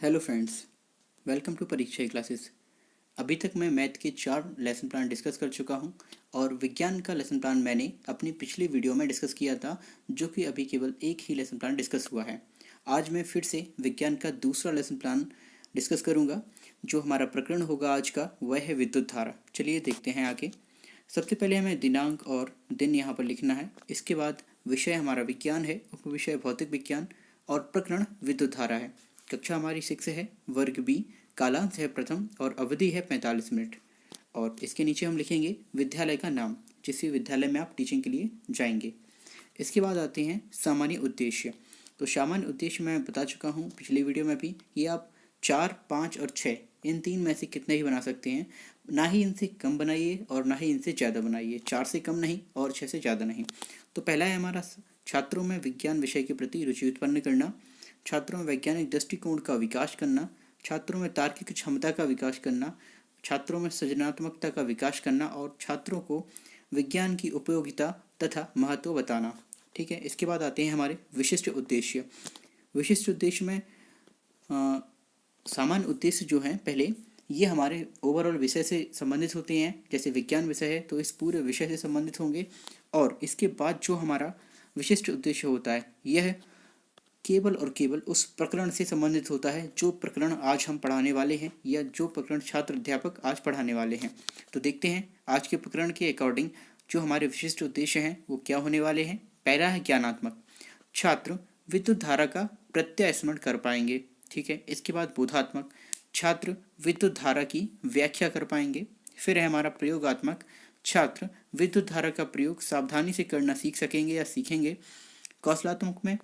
Hello friends, welcome to परीक्षा classes. अभी तक मैं मैथ के 4 लेसन प्लान डिस्कस कर चुका हूं और विज्ञान का लेसन प्लान मैंने अपनी पिछली वीडियो में डिस्कस किया था, जो कि अभी केवल एक ही लेसन प्लान डिस्कस हुआ है। आज मैं फिर से विज्ञान का दूसरा लेसन प्लान डिस्कस करूंगा। जो हमारा प्रकरण होगा आज का वह है विद्युत धारा। चलिए देखते हैं आगे। सबसे पहले हमें दिनांक और दिन यहाँ पर लिखना है। इसके बाद विषय हमारा विज्ञान है, उपविषय भौतिक विज्ञान और प्रकरण विद्युत धारा है। कक्षा हमारी 6 है, वर्ग बी, कालांश है प्रथम और अवधि है 45 मिनट। और इसके नीचे हम लिखेंगे विद्यालय का नाम, जिस विद्यालय में आप टीचिंग के लिए जाएंगे। इसके बाद आते हैं सामान्य उद्देश्य। तो सामान्य उद्देश्य मैं बता चुका हूँ पिछली वीडियो में भी, ये आप 4, 5 और 6 इन तीन में से कितने ही बना सकते हैं। ना ही इनसे कम बनाइए और ना ही इनसे ज़्यादा बनाइए, 4 से कम नहीं और 6 से ज़्यादा नहीं। तो पहला है हमारा छात्रों में विज्ञान विषय के प्रति रुचि उत्पन्न करना, छात्रों में वैज्ञानिक दृष्टिकोण का विकास करना, छात्रों में तार्किक क्षमता का विकास करना, छात्रों में सृजनात्मकता का विकास करना और छात्रों को विज्ञान की उपयोगिता तथा महत्व बताना। ठीक है। इसके बाद आते हैं हमारे विशिष्ट उद्देश्य। विशिष्ट उद्देश्य में सामान्य उद्देश्य जो हैं पहले, ये हमारे ओवरऑल विषय से संबंधित होते हैं। जैसे विज्ञान विषय है तो इस पूरे विषय से संबंधित होंगे। और इसके बाद जो हमारा विशिष्ट उद्देश्य होता है, यह केवल और केवल उस प्रकरण से संबंधित होता है जो प्रकरण आज हम पढ़ाने वाले हैं या जो प्रकरण छात्र अध्यापक आज पढ़ाने वाले हैं। तो देखते हैं आज के प्रकरण के अकॉर्डिंग जो हमारे विशिष्ट उद्देश्य हैं वो क्या होने वाले हैं। पहला है ज्ञानात्मक, छात्र विद्युत धारा का प्रत्यास्मरण कर पाएंगे। ठीक है। इसके बाद बोधात्मक, छात्र विद्युत धारा की व्याख्या कर पाएंगे। फिर है हमारा प्रयोगात्मक, छात्र विद्युत धारा का प्रयोग सावधानी से करना सीख सकेंगे या सीखेंगे। कौशलात्मक में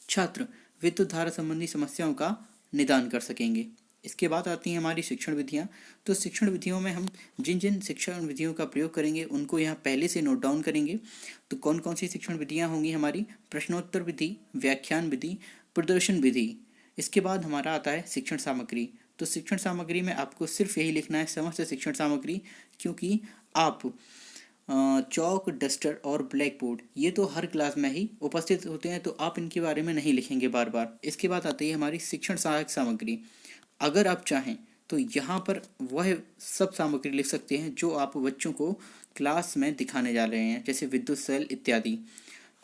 छात्र विद्युत धारा संबंधी समस्याओं का निदान कर सकेंगे। इसके बाद आती हैं हमारी शिक्षण विधियाँ। तो शिक्षण विधियों में हम जिन जिन शिक्षण विधियों का प्रयोग करेंगे उनको यहाँ पहले से नोट डाउन करेंगे। तो कौन कौन सी शिक्षण विधियाँ होंगी हमारी? प्रश्नोत्तर विधि, व्याख्यान विधि, प्रदर्शन विधि। इसके बाद हमारा आता है शिक्षण सामग्री। तो शिक्षण सामग्री में आपको सिर्फ यही लिखना है समस्त शिक्षण सामग्री, क्योंकि आप चौक, डस्टर और ब्लैक बोर्ड ये तो हर क्लास में ही उपस्थित होते हैं, तो आप इनके बारे में नहीं लिखेंगे बार बार। इसके बाद आती है हमारी शिक्षण सहायक सामग्री। अगर आप चाहें तो यहाँ पर वह सब सामग्री लिख सकते हैं जो आप बच्चों को क्लास में दिखाने जा रहे हैं, जैसे विद्युत सेल इत्यादि।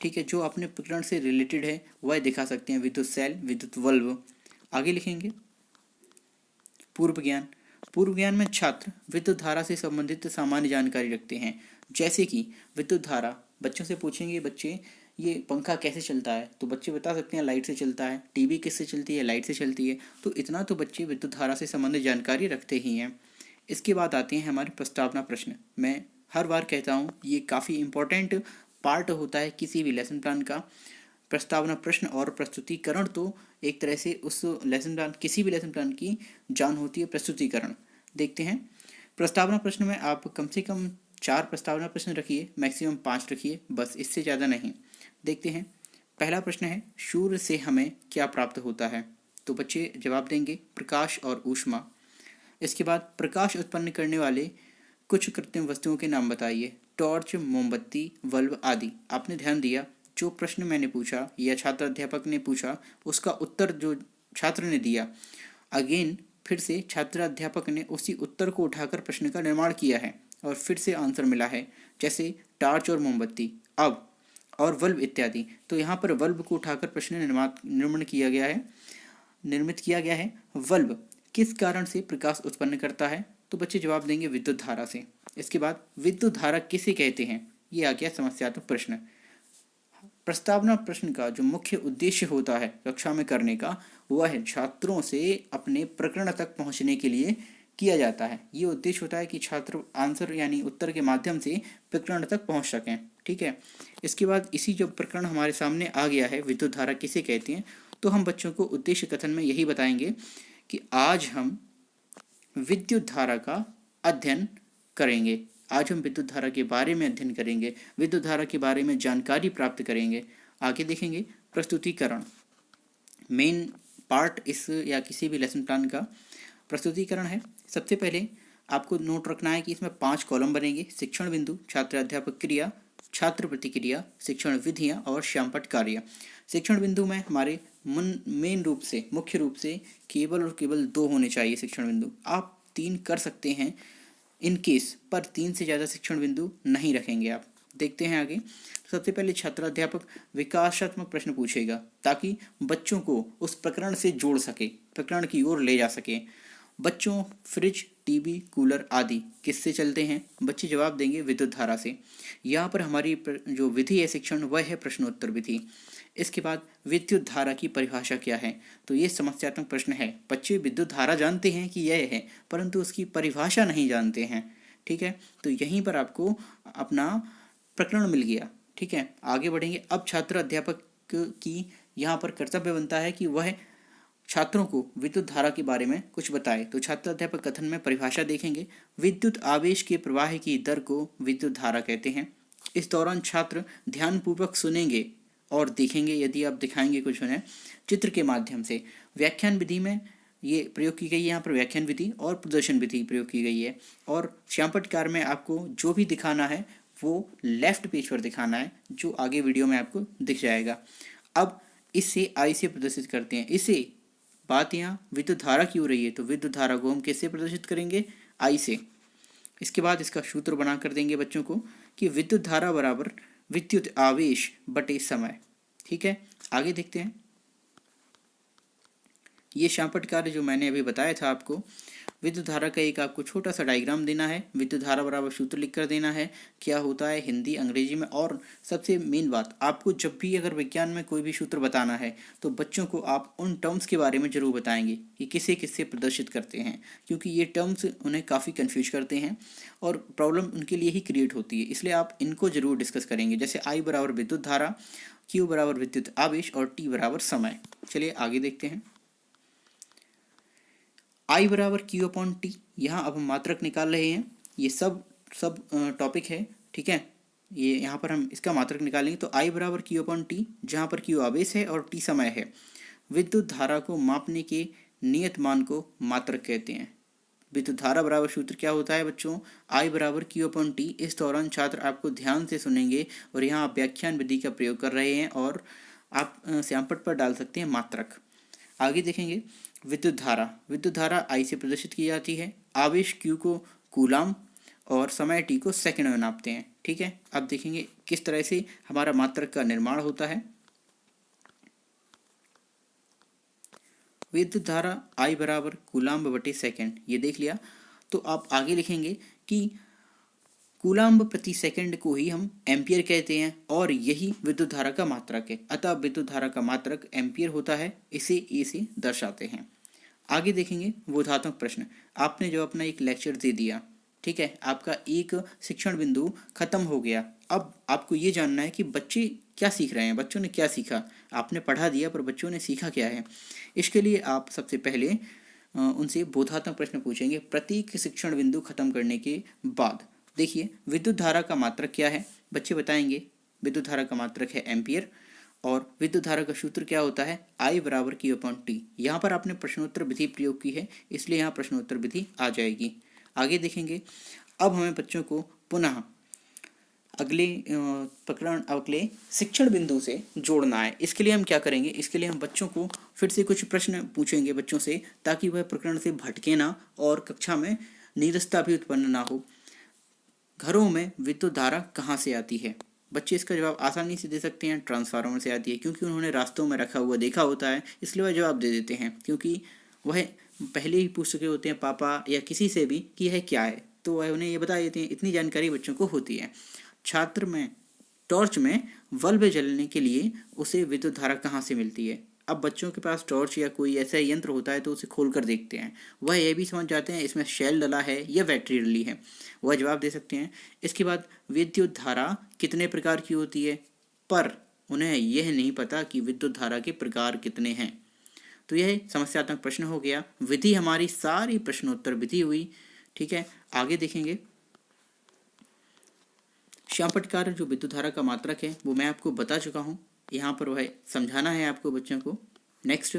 ठीक है। जो अपने प्रकरण से रिलेटेड है वह दिखा सकते हैं, विद्युत सेल, विद्युत बल्ब। आगे लिखेंगे पूर्व ज्ञान। पूर्व ज्ञान में छात्र विद्युत धारा से संबंधित सामान्य जानकारी रखते हैं, जैसे कि विद्युत धारा। बच्चों से पूछेंगे, बच्चे ये पंखा कैसे चलता है, तो बच्चे बता सकते हैं लाइट से चलता है। टीवी किससे चलती है? लाइट से चलती है। तो इतना तो बच्चे विद्युत धारा से संबंधित जानकारी रखते ही हैं। इसके बाद आते हैं हमारे प्रस्तावना प्रश्न। मैं हर बार कहता हूँ ये काफ़ी इंपॉर्टेंट पार्ट होता है किसी भी लेसन प्लान का। प्रस्तावना प्रश्न और प्रस्तुतिकरण तो एक तरह से उस लेसन प्लान, किसी भी लेसन प्लान की जान होती है प्रस्तुतिकरण। देखते हैं प्रस्तावना प्रश्न में आप कम से कम 4 प्रस्तावना प्रश्न रखिए, मैक्सिमम 5 रखिए, बस इससे ज़्यादा नहीं। देखते हैं पहला प्रश्न है सूर्य से हमें क्या प्राप्त होता है? तो बच्चे जवाब देंगे प्रकाश और ऊष्मा। इसके बाद प्रकाश उत्पन्न करने वाले कुछ कृत्रिम वस्तुओं के नाम बताइए। टॉर्च, मोमबत्ती, बल्ब आदि। आपने ध्यान दिया जो प्रश्न मैंने पूछा या छात्र अध्यापक ने पूछा उसका उत्तर जो छात्र ने दिया, अगेन फिर से छात्र अध्यापक ने उसी उत्तर को उठाकर प्रश्न का निर्माण किया है और फिर से आंसर मिला है, जैसे टार्च और मोमबत्ती, अब और बल्ब इत्यादि। तो यहाँ पर बल्ब को उठाकर प्रश्न निर्मित किया गया है। बल्ब किस कारण से प्रकाश उत्पन्न करता है? तो बच्चे जवाब देंगे विद्युत धारा से। इसके बाद विद्युत धारा किसे कहते हैं? ये आ गया समस्यात्मक प्रश्न। प्रस्तावना प्रश्न का जो मुख्य उद्देश्य होता है कक्षा में करने का, वह है छात्रों से अपने प्रकरण तक पहुंचने के लिए किया जाता है। ये उद्देश्य होता है कि छात्र आंसर यानी उत्तर के माध्यम से प्रकरण तक पहुंच सकें। ठीक है। इसके बाद इसी जो प्रकरण हमारे सामने आ गया है विद्युत धारा किसे कहते हैं, तो हम बच्चों को उद्देश्य कथन में यही बताएंगे कि आज हम विद्युत धारा का अध्ययन करेंगे। आज हम विद्युत धारा के बारे में अध्ययन करेंगे, विद्युत धारा के बारे में जानकारी प्राप्त करेंगे। आगे देखेंगे प्रस्तुतिकरण। मेन पार्ट इस या किसी भी लेसन प्लान का प्रस्तुतिकरण है। सबसे पहले आपको नोट रखना है कि इसमें 5 कॉलम बनेंगे। शिक्षण बिंदु, छात्र अध्यापक क्रिया, छात्र प्रतिक्रिया, शिक्षण विधियां और श्यामपट्ट कार्य। शिक्षण बिंदु में हमारे मेन रूप से, मुख्य रूप से केवल और केवल 2 होने चाहिए शिक्षण बिंदु। आप 3 कर सकते हैं इन केस, पर 3 से ज़्यादा शिक्षण बिंदु नहीं रखेंगे आप। देखते हैं आगे। सबसे पहले छात्राध्यापक विकासात्मक प्रश्न पूछेगा ताकि बच्चों को उस प्रकरण से जोड़ सके, प्रकरण की ओर ले जा सके। बच्चों, फ्रिज, टीवी, कूलर आदि किससे चलते हैं? बच्चे जवाब देंगे विद्युत धारा से। यहाँ पर हमारी जो विधि है शिक्षण, वह है प्रश्नोत्तर विधि। इसके बाद विद्युत धारा की परिभाषा क्या है? तो ये समस्यात्मक प्रश्न है। बच्चे विद्युत धारा जानते हैं कि यह है, परंतु उसकी परिभाषा नहीं जानते हैं। ठीक है, तो यहीं पर आपको अपना प्रकरण मिल गया। ठीक है, आगे बढ़ेंगे। अब छात्र अध्यापक की यहाँ पर कर्तव्य बनता है कि वह छात्रों को विद्युत धारा के बारे में कुछ बताए। तो छात्र अध्यापक कथन में परिभाषा देखेंगे। विद्युत आवेश के प्रवाह की दर को विद्युत धारा कहते हैं। इस दौरान छात्र ध्यानपूर्वक सुनेंगे और देखेंगे, यदि आप दिखाएंगे कुछ उन्हें चित्र के माध्यम से। व्याख्यान विधि में ये प्रयोग की गई है, यहाँ पर व्याख्यान विधि और प्रदर्शन विधि प्रयोग की गई है। और श्यामपट्ट कार्य में आपको जो भी दिखाना है वो लेफ्ट पेज पर दिखाना है, जो आगे वीडियो में आपको दिख जाएगा। अब इसे आई से प्रदर्शित करते हैं। इसे बात यहाँ विद्युत धारा की हो रही है, तो विद्युत धारा को हम किससे प्रदर्शित करेंगे? आई से। इसके बाद इसका सूत्र बना कर देंगे बच्चों को कि विद्युत धारा बराबर विद्युत आवेश बटे समय। ठीक है, आगे देखते हैं। ये श्यामपट्ट कार्य जो मैंने अभी बताया था आपको, विद्युत धारा का एक आपको छोटा सा डायग्राम देना है। विद्युत धारा बराबर सूत्र लिख कर देना है, क्या होता है हिंदी अंग्रेजी में। और सबसे मेन बात, आपको जब भी अगर विज्ञान में कोई भी सूत्र बताना है तो बच्चों को आप उन टर्म्स के बारे में जरूर बताएंगे कि किसे किससे प्रदर्शित करते हैं, क्योंकि ये टर्म्स उन्हें काफ़ी कन्फ्यूज करते हैं और प्रॉब्लम उनके लिए ही क्रिएट होती है। इसलिए आप इनको जरूर डिस्कस करेंगे, जैसे आई बराबर विद्युत धारा, क्यू बराबर विद्युत आवेश और टी बराबर समय। चलिए आगे देखते हैं। आई बराबर क्यू अपॉन टी, यहाँ अब हम मात्रक निकाल रहे हैं। ये सब टॉपिक है। ठीक है, ये यहाँ पर हम इसका मात्रक निकालेंगे। तो आई बराबर क्यू अपॉन टी, जहाँ पर क्यू आवेश है और टी समय है। विद्युत धारा को मापने के नियत मान को मात्रक कहते हैं। विद्युत धारा बराबर सूत्र क्या होता है बच्चों? आई बराबर क्यू अपॉन टी। इस दौरान छात्र आपको ध्यान से सुनेंगे और यहाँ आप व्याख्यान विधि का प्रयोग कर रहे हैं और आप श्यामपट्ट पर डाल सकते हैं मात्रक। आगे देखेंगे। विद्युत धारा आई से प्रदर्शित की जाती है। आवेश क्यू को कूलाम और समय टी को सेकंड में नापते हैं। ठीक है, अब देखेंगे किस तरह से हमारा मात्रक का निर्माण होता है। विद्युत धारा आई बराबर कूलाम्ब बटे सेकंड, ये देख लिया। तो आप आगे लिखेंगे कि कूलाम्ब प्रति सेकंड को ही हम एम्पियर कहते हैं और यही विद्युत धारा का मात्रक है। अतः विद्युत धारा का मात्रक एम्पियर होता है। इसे ए से दर्शाते हैं। आगे देखेंगे बोधात्मक प्रश्न। आपने जो अपना एक लेक्चर दे दिया, ठीक है, आपका एक शिक्षण बिंदु खत्म हो गया। अब आपको ये जानना है कि बच्चे क्या सीख रहे हैं, बच्चों ने क्या सीखा। आपने पढ़ा दिया पर बच्चों ने सीखा क्या है। इसके लिए आप सबसे पहले उनसे बोधात्मक प्रश्न पूछेंगे प्रत्येक शिक्षण बिंदु खत्म करने के बाद। देखिए, विद्युत धारा का मात्रक क्या है, बच्चे बताएंगे। विद्युत धारा का मात्रक है एम्पियर और विद्युत धारा का सूत्र क्या होता है? आई बराबर क्यू अपॉन टी। यहाँ पर आपने प्रश्नोत्तर विधि प्रयोग की है, इसलिए यहाँ प्रश्नोत्तर विधि आ जाएगी। आगे देखेंगे। अब हमें बच्चों को पुनः अगले शिक्षण बिंदु से जोड़ना है। इसके लिए हम क्या करेंगे? इसके लिए हम बच्चों को फिर से कुछ प्रश्न पूछेंगे बच्चों से, ताकि वह प्रकरण से भटके ना और कक्षा में नीरसता भी उत्पन्न ना हो। घरों में विद्युत धारा कहाँ से आती है? बच्चे इसका जवाब आसानी से दे सकते हैं, ट्रांसफार्मर से आती है, क्योंकि उन्होंने रास्तों में रखा हुआ देखा होता है, इसलिए वह जवाब दे देते हैं। क्योंकि वह पहले ही पूछ चुके होते हैं पापा या किसी से भी कि यह क्या है, तो वह उन्हें ये बता देते हैं। इतनी जानकारी बच्चों को होती है। छात्र में टॉर्च में बल्ब जलने के लिए उसे विद्युत धारा कहाँ से मिलती है? अब बच्चों के पास टॉर्च या कोई ऐसा यंत्र होता है तो उसे खोल कर देखते हैं, वह यह भी समझ जाते हैं इसमें शेल डला है या बैटरी डली है, वह जवाब दे सकते हैं। इसके बाद विद्युत धारा कितने प्रकार की होती है, पर उन्हें यह नहीं पता कि विद्युत धारा के प्रकार कितने हैं। तो यह समस्यात्मक प्रश्न हो गया। विधि हमारी सारी प्रश्नोत्तर विधि हुई। ठीक है, आगे देखेंगे। श्यामपट्ट कार्य जो विद्युत धारा का मात्रक है वो मैं आपको बता चुका हूँ, यहाँ पर वह समझाना है आपको बच्चों को। नेक्स्ट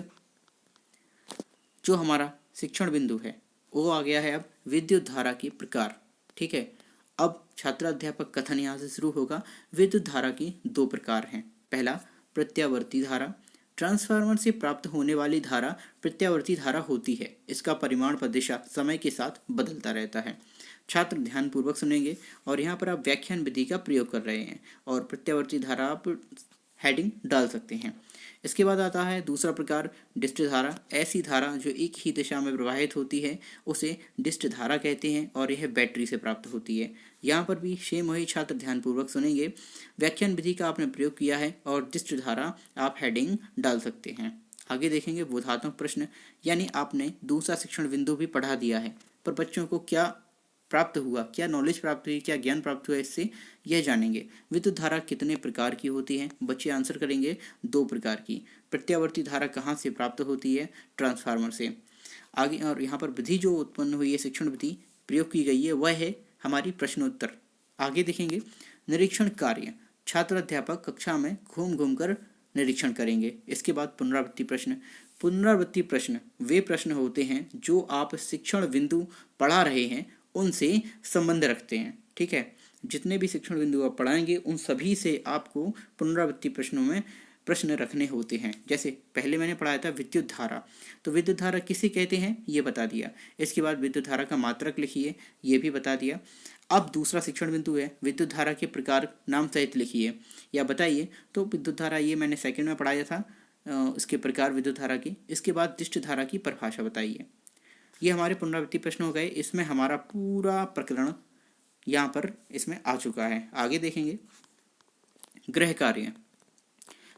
जो हमारा शिक्षण बिंदु है वो आ गया है अब विद्युत धारा के प्रकार। ठीक है, अब छात्राध्यापक कथन यहाँ से शुरू होगा। विद्युत धारा की दो प्रकार हैं। पहला, प्रत्यावर्ती धारा। ट्रांसफार्मर से प्राप्त होने वाली धारा प्रत्यावर्ती धारा होती है। इसका परिमाण व दिशा समय के साथ बदलता रहता है। छात्र ध्यानपूर्वक सुनेंगे और यहाँ पर आप व्याख्यान विधि का प्रयोग कर रहे हैं और प्रत्यावर्ती धारा आप हेडिंग डाल सकते हैं। इसके बाद आता है दूसरा प्रकार, डिस्च धारा। ऐसी धारा जो एक ही दिशा में प्रवाहित होती है उसे डिस्च धारा कहते हैं और यह बैटरी से प्राप्त होती है। यहाँ पर भी सेम वही, छात्र ध्यानपूर्वक सुनेंगे। व्याख्यान विधि का आपने प्रयोग किया है और डिस्च धारा आप हेडिंग डाल सकते हैं। आगे देखेंगे बोधात्मक प्रश्न, यानी आपने दूसरा शिक्षण बिंदु भी पढ़ा दिया है, पर बच्चों को क्या प्राप्त हुआ, क्या नॉलेज प्राप्त हुई, क्या ज्ञान प्राप्त हुआ, इससे यह जानेंगे। विद्युत धारा कितने प्रकार की होती है? बच्चे आंसर करेंगे 2 प्रकार की। प्रत्यावर्ती धारा कहाँ से प्राप्त होती है? ट्रांसफार्मर से। आगे और यहाँ पर विधि जो उत्पन्न हुई है, शिक्षण विधि प्रयोग की गई है, वह है हमारी प्रश्नोत्तर। आगे देखेंगे निरीक्षण कार्य। छात्र अध्यापक कक्षा में घूम घूम कर निरीक्षण करेंगे। इसके बाद पुनरावृत्ति प्रश्न। पुनरावृत्ति प्रश्न वे प्रश्न होते हैं जो आप शिक्षण बिंदु पढ़ा रहे हैं उनसे संबंध रखते हैं। ठीक है, जितने भी शिक्षण बिंदु आप पढ़ाएंगे उन सभी से आपको पुनरावृत्ति प्रश्नों में प्रश्न रखने होते हैं। जैसे पहले मैंने पढ़ाया था विद्युत धारा, तो विद्युत धारा किसे कहते हैं ये बता दिया। इसके बाद विद्युत धारा का मात्रक लिखिए, ये भी बता दिया। अब दूसरा शिक्षण बिंदु है विद्युत धारा के प्रकार नाम सहित लिखिए या बताइए। तो विद्युत धारा ये मैंने सेकंड में पढ़ाया था, इसके प्रकार विद्युत धारा की। इसके बाद डिस्च धारा की परिभाषा बताइए। ये हमारे पुनरावृत्ति प्रश्न हो गए। इसमें हमारा पूरा प्रकरण यहाँ पर इसमें आ चुका है। आगे देखेंगे गृह कार्य।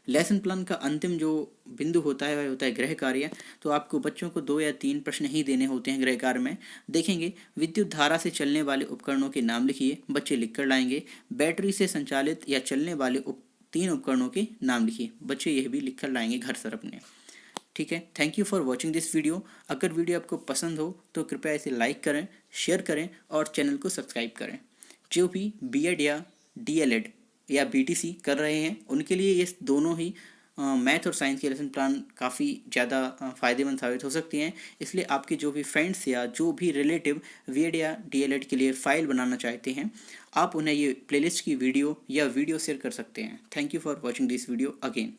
लेसन प्लान का अंतिम जो बिंदु होता है वह होता है गृह कार्य। तो आपको बच्चों को 2 या 3 प्रश्न ही देने होते हैं गृह कार्य में। देखेंगे विद्युत धारा से चलने वाले उपकरणों के नाम लिखिए, बच्चे लिख कर लाएंगे। बैटरी से संचालित या चलने वाले 3 उपकरणों के नाम लिखिए, बच्चे यह भी लिख कर लाएंगे घर से अपने। ठीक है, thank you for watching this video. अगर वीडियो आपको पसंद हो तो कृपया इसे लाइक करें, शेयर करें और चैनल को सब्सक्राइब करें। जो भी बीएड या डीएलएड या बीटीसी कर रहे हैं उनके लिए ये दोनों ही मैथ और साइंस के लेसन प्लान काफ़ी ज़्यादा फ़ायदेमंद साबित हो सकती हैं। इसलिए आपके जो भी फ्रेंड्स या जो भी रिलेटिव बीएड या डीएलएड के लिए फ़ाइल बनाना चाहते हैं, आप उन्हें ये प्लेलिस्ट की वीडियो या वीडियो शेयर कर सकते हैं। Thank you for watching this video again.